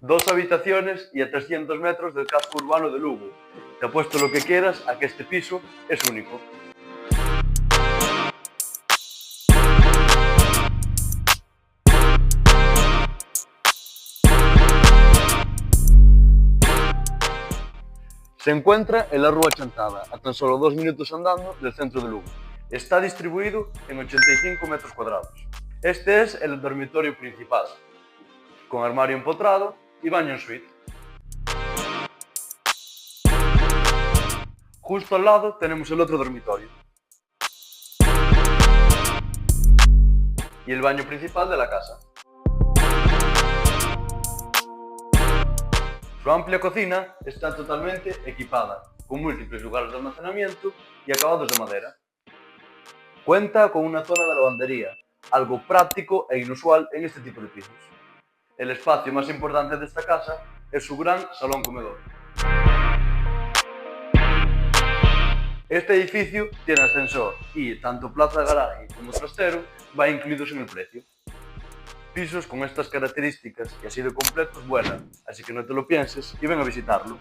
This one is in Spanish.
2 habitaciones y a 300 metros del casco urbano de Lugo. Te apuesto lo que quieras a que este piso es único. Se encuentra en la Rúa Chantada, a tan solo 2 minutos andando del centro de Lugo. Está distribuido en 85 metros cuadrados. Este es el dormitorio principal, con armario empotrado y baño en suite. Justo al lado tenemos el otro dormitorio y el baño principal de la casa. Su amplia cocina está totalmente equipada, con múltiples lugares de almacenamiento y acabados de madera. Cuenta con una zona de lavandería, algo práctico e inusual en este tipo de pisos. El espacio más importante de esta casa es su gran salón comedor. Este edificio tiene ascensor y tanto plaza de garaje como trastero va incluidos en el precio. Pisos con estas características y así de completos vuelan, así que no te lo pienses y ven a visitarlo.